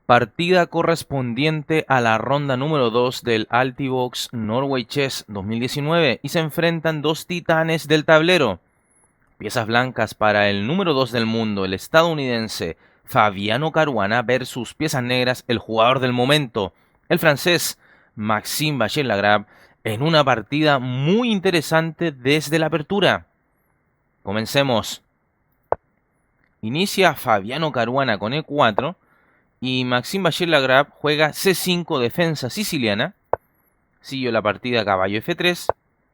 Partida correspondiente a la ronda número 2 del Altibox Norway Chess 2019 y se enfrentan dos titanes del tablero. Piezas blancas para el número 2 del mundo, el estadounidense Fabiano Caruana versus piezas negras, el jugador del momento, el francés Maxime Vachier-Lagrave, en una partida muy interesante desde la apertura. Comencemos. Inicia Fabiano Caruana con E4 y Maxime Vachier-Lagrave juega C5 defensa siciliana. Siguió la partida caballo F3,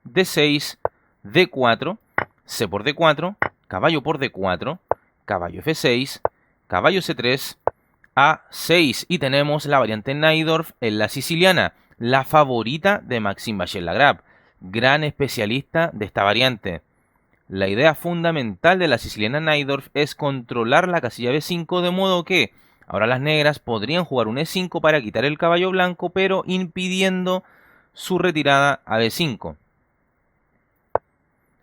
D6, D4, C por D4, caballo por D4, caballo F6, caballo C3, A6 y tenemos la variante Najdorf en la siciliana, la favorita de Maxime Vachier-Lagrave, gran especialista de esta variante. La idea fundamental de la siciliana Najdorf es controlar la casilla B5 de modo que ahora las negras podrían jugar un E5 para quitar el caballo blanco pero impidiendo su retirada a B5.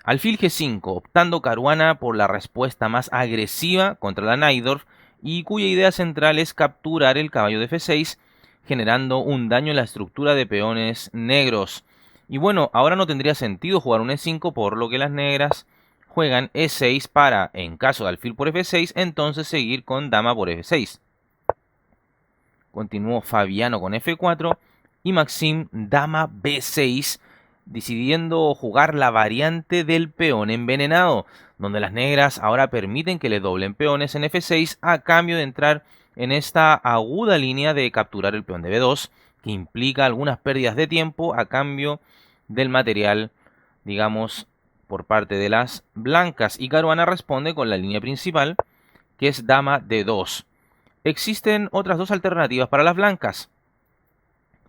Alfil G5, optando Caruana por la respuesta más agresiva contra la Najdorf y cuya idea central es capturar el caballo de F6 generando un daño en la estructura de peones negros. Y bueno, ahora no tendría sentido jugar un E5 por lo que las negras juegan E6 para, en caso de alfil por F6, entonces seguir con dama por F6. Continuó Fabiano con F4 y Maxime dama B6, decidiendo jugar la variante del peón envenenado, donde las negras ahora permiten que le doblen peones en F6 a cambio de entrar en esta aguda línea de capturar el peón de B2, que implica algunas pérdidas de tiempo a cambio del material, digamos, por parte de las blancas. Y Caruana responde con la línea principal, que es dama D2. Existen otras dos alternativas para las blancas.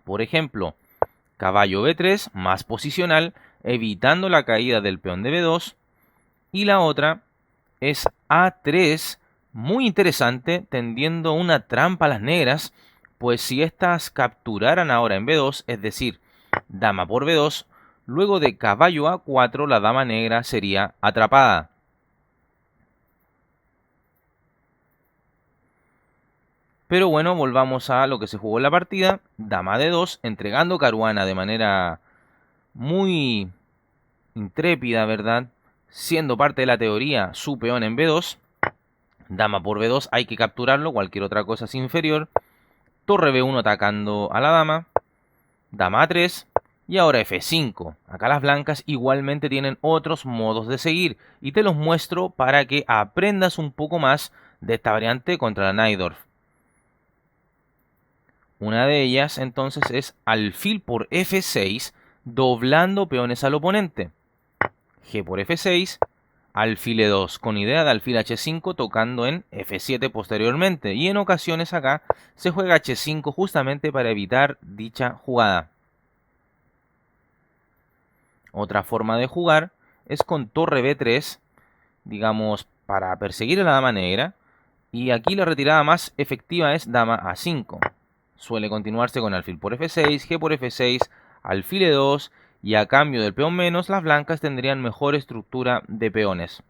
Por ejemplo, caballo B3 más posicional, evitando la caída del peón de B2. Y la otra es A3, muy interesante, tendiendo una trampa a las negras, pues si éstas capturaran ahora en B2, es decir, dama por B2, luego de caballo A4 la dama negra sería atrapada. Pero bueno, volvamos a lo que se jugó en la partida. Dama D2, entregando Caruana de manera muy intrépida, ¿verdad? Siendo parte de la teoría su peón en B2. Dama por B2 hay que capturarlo, cualquier otra cosa es inferior. Torre B1 atacando a la dama. Dama A3 y ahora F5. Acá las blancas igualmente tienen otros modos de seguir y te los muestro para que aprendas un poco más de esta variante contra la Najdorf. Una de ellas entonces es alfil por F6, doblando peones al oponente. G por F6, alfil E2, con idea de alfil H5 tocando en F7 posteriormente. Y en ocasiones acá se juega H5 justamente para evitar dicha jugada. Otra forma de jugar es con torre B3, digamos, para perseguir a la dama negra. Y aquí la retirada más efectiva es dama A5. Suele continuarse con alfil por F6, G por F6, alfil E2 y a cambio del peón menos, las blancas tendrían mejor estructura de peones.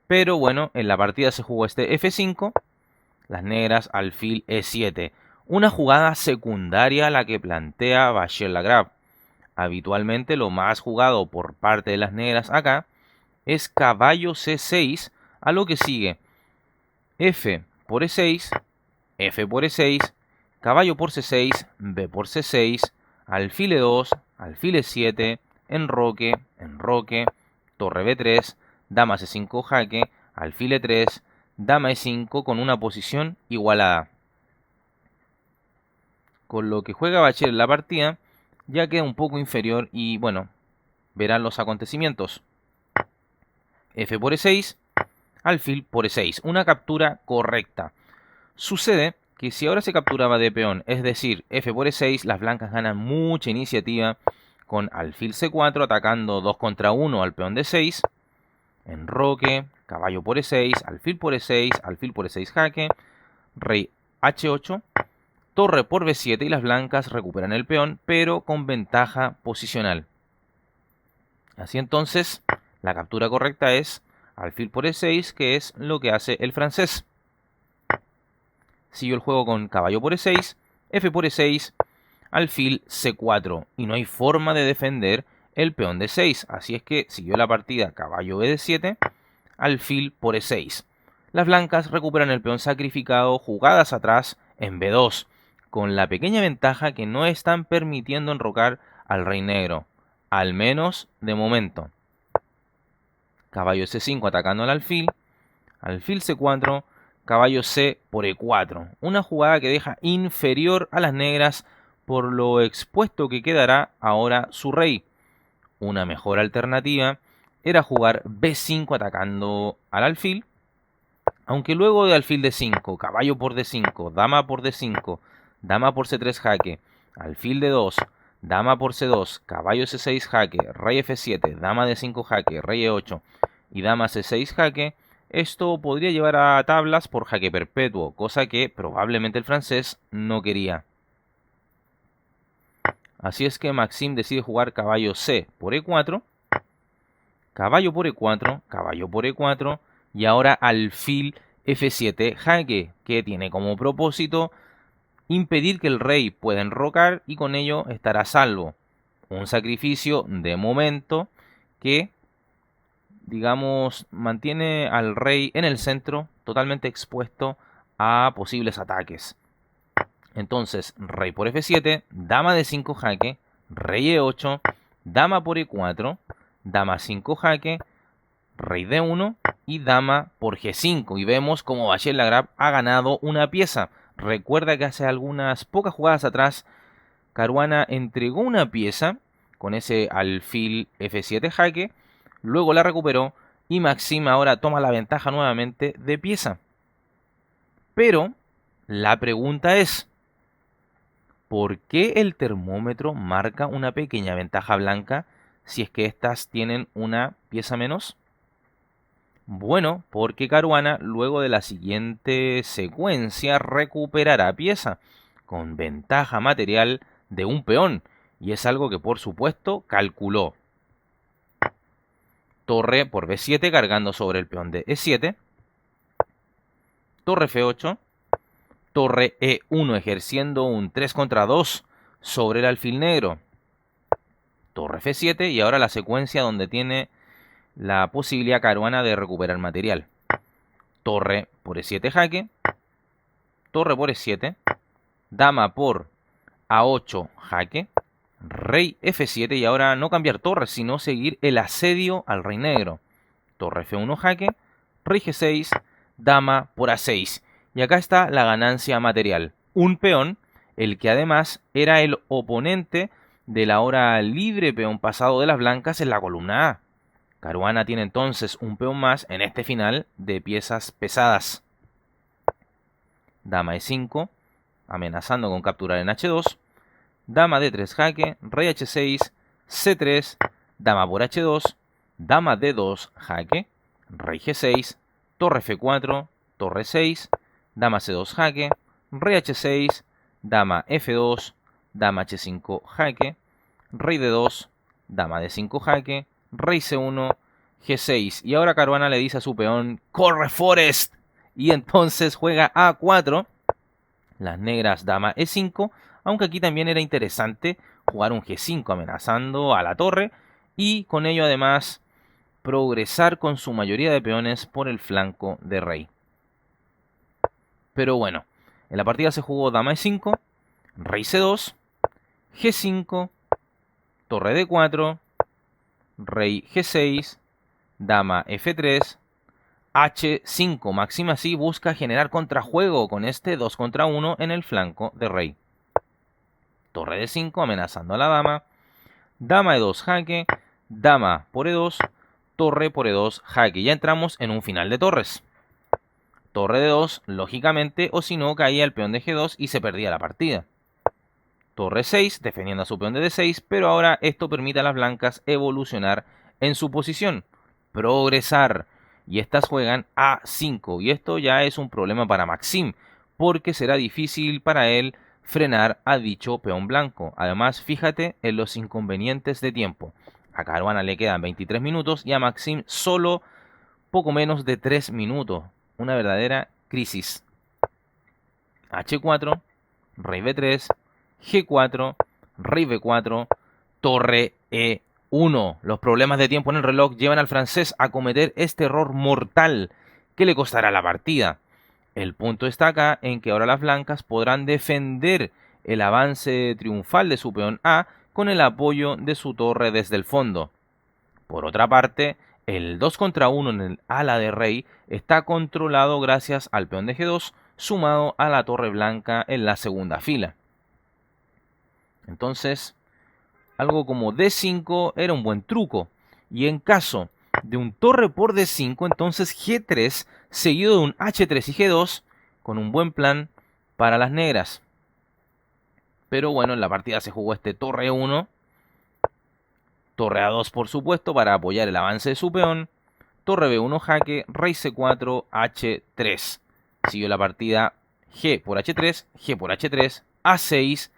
Pero bueno, en la partida se jugó este F5, las negras alfil E7. Una jugada secundaria a la que plantea Vachier-Lagrave. Habitualmente lo más jugado por parte de las negras acá es caballo C6, a lo que sigue F por E6, F por E6, caballo por C6, B por C6, alfil E2, alfil E7, enroque, enroque, torre B3, dama C5 jaque, alfil E3, dama E5 con una posición igualada. Con lo que juega Vachier en la partida ya queda un poco inferior y bueno, verán los acontecimientos. F por E6, alfil por E6, una captura correcta. Sucede que si ahora se capturaba de peón, es decir, F por E6, las blancas ganan mucha iniciativa con alfil C4 atacando 2 contra 1 al peón D6, enroque, caballo por E6, alfil por E6, alfil por E6 jaque, rey H8, torre por B7 y las blancas recuperan el peón, pero con ventaja posicional. Así entonces, la captura correcta es alfil por E6, que es lo que hace el francés. siguió el juego con caballo por e6, f por e6, alfil c4, y no hay forma de defender el peón d6, así es que siguió la partida caballo bd7, alfil por e6. Las blancas recuperan el peón sacrificado jugadas atrás en b2, con la pequeña ventaja que no están permitiendo enrocar al rey negro, al menos de momento. Caballo c5 atacando al alfil c4, caballo c por e4, una jugada que deja inferior a las negras por lo expuesto que quedará ahora su rey. Una mejor alternativa era jugar b5 atacando al alfil, aunque luego de alfil d5, caballo por d5, dama por d5, dama por c3 jaque, alfil d2, dama por c2, caballo c6 jaque, rey f7, dama d5 jaque, rey e8 y dama c6 jaque, esto podría llevar a tablas por jaque perpetuo, cosa que probablemente el francés no quería. Así es que Maxime decide jugar caballo c por e4, caballo por e4, caballo por e4 y ahora alfil f7 jaque, que tiene como propósito impedir que el rey pueda enrocar y con ello estar a salvo. Un sacrificio de momento que, digamos, mantiene al rey en el centro totalmente expuesto a posibles ataques. Entonces, rey por f7, dama de 5 jaque, rey e8, dama por e4, dama 5 jaque, rey d1 y dama por g5. Y vemos como Bachel-Lagrave ha ganado una pieza. Recuerda que hace algunas pocas jugadas atrás, Caruana entregó una pieza con ese alfil f7 jaque, luego la recuperó y Maxime ahora toma la ventaja nuevamente de pieza. Pero la pregunta es, ¿por qué el termómetro marca una pequeña ventaja blanca si es que éstas tienen una pieza menos? Bueno, porque Caruana luego de la siguiente secuencia recuperará pieza con ventaja material de un peón, y es algo que por supuesto calculó. Torre por b7 cargando sobre el peón de e7, torre f8, torre e1 ejerciendo un 3 contra 2 sobre el alfil negro, torre f7 y ahora la secuencia donde tiene la posibilidad Caruana de recuperar material. Torre por e7 jaque, torre por e7, dama por a8 jaque, rey f7 y ahora no cambiar torre, sino seguir el asedio al rey negro. Torre f1 jaque, rey g6, dama por a6. Y acá está la ganancia material. Un peón, el que además era el oponente del ahora libre peón pasado de las blancas en la columna A. Caruana tiene entonces un peón más en este final de piezas pesadas. Dama e5, amenazando con capturar en h2. Dama d3 jaque, rey h6, c3, dama por h2, dama d2 jaque, rey g6, torre f4, torre 6, dama c2 jaque, rey h6, dama f2, dama h5 jaque, rey d2, dama d5 jaque, rey c1, g6. Y ahora Caruana le dice a su peón, ¡corre Forest! Y entonces juega a4, las negras dama e5, aunque aquí también era interesante jugar un g5 amenazando a la torre y con ello además progresar con su mayoría de peones por el flanco de rey. Pero bueno, en la partida se jugó dama e5, rey c2, g5, torre d4, rey g6, dama f3, h5. Maxime así busca generar contrajuego con este 2 contra 1 en el flanco de rey. Torre d5 amenazando a la dama, dama e2 jaque, dama por e2, torre por e2 jaque. Ya entramos en un final de torres. Torre d2, lógicamente, o si no caía el peón de g2 y se perdía la partida. Torre 6, defendiendo a su peón de d6, pero ahora esto permite a las blancas evolucionar en su posición, progresar, y estas juegan a5, y esto ya es un problema para Maxime, porque será difícil para él frenar a dicho peón blanco. Además, fíjate en los inconvenientes de tiempo. A Caruana le quedan 23 minutos y a Maxime solo poco menos de 3 minutos. Una verdadera crisis. H4, rey B3, G4, rey B4, torre E1. Los problemas de tiempo en el reloj llevan al francés a cometer este error mortal que le costará la partida. El punto está acá en que ahora las blancas podrán defender el avance triunfal de su peón A con el apoyo de su torre desde el fondo. Por otra parte, el 2 contra 1 en el ala de rey está controlado gracias al peón de G2 sumado a la torre blanca en la segunda fila. Entonces, algo como D5 era un buen truco. Y en caso de un torre por D5, entonces G3 seguido de un H3 y G2 con un buen plan para las negras. Pero bueno, en la partida se jugó este torre 1, torre A2 por supuesto para apoyar el avance de su peón, torre B1 jaque, rey C4, H3. Siguió la partida G por H3, G por H3, A6,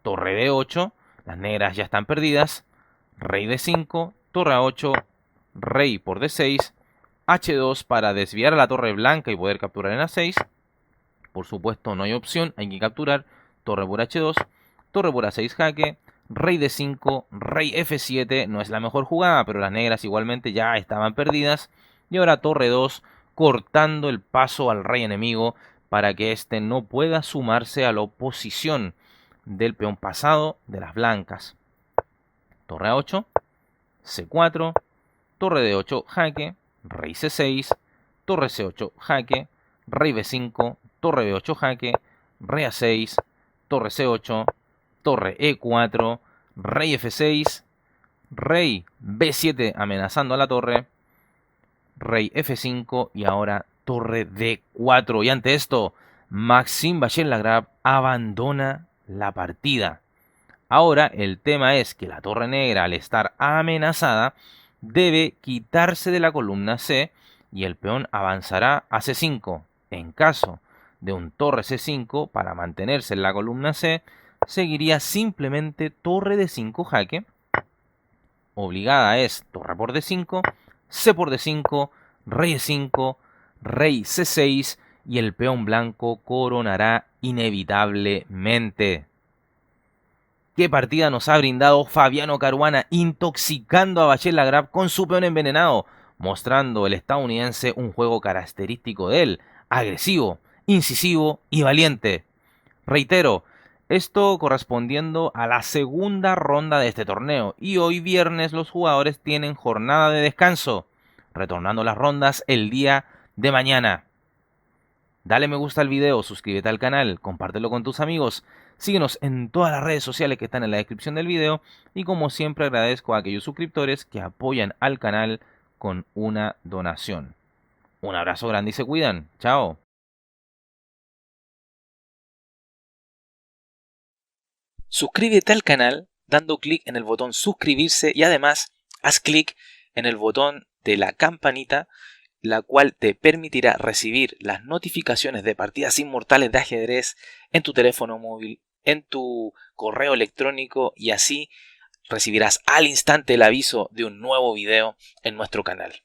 torre D8, las negras ya están perdidas, rey D5, torre A8, rey por D6, H2 para desviar a la torre blanca y poder capturar en A6. Por supuesto no hay opción, hay que capturar, torre por H2, torre por A6 jaque, rey D5, rey F7, no es la mejor jugada, pero las negras igualmente ya estaban perdidas. Y ahora torre 2, cortando el paso al rey enemigo para que éste no pueda sumarse a la oposición del peón pasado de las blancas. Torre A8, C4, torre D8 jaque, rey C6, torre C8 jaque, rey B5, torre B8 jaque, rey A6, torre C8, torre E4, rey F6, rey B7 amenazando a la torre, rey F5 y ahora torre D4. Y ante esto, Maxime Vachier-Lagrave abandona la partida. Ahora el tema es que la torre negra, al estar amenazada, debe quitarse de la columna C y el peón avanzará a C5. En caso de un torre C5, para mantenerse en la columna C, seguiría simplemente torre D5 jaque. Obligada es torre por D5, C por D5, rey E5, rey C6 y el peón blanco coronará inevitablemente. ¿Qué partida nos ha brindado Fabiano Caruana, intoxicando a Vachier-Lagrave con su peón envenenado, mostrando el estadounidense un juego característico de él, agresivo, incisivo y valiente? Reitero, esto correspondiendo a la segunda ronda de este torneo, y hoy viernes los jugadores tienen jornada de descanso, retornando las rondas el día de mañana. Dale me gusta al video, suscríbete al canal, compártelo con tus amigos, síguenos en todas las redes sociales que están en la descripción del video y como siempre agradezco a aquellos suscriptores que apoyan al canal con una donación. Un abrazo grande y se cuidan. Chao. Suscríbete al canal dando clic en el botón suscribirse y además haz clic en el botón de la campanita, la cual te permitirá recibir las notificaciones de partidas inmortales de ajedrez en tu teléfono móvil, en tu correo electrónico y así recibirás al instante el aviso de un nuevo video en nuestro canal.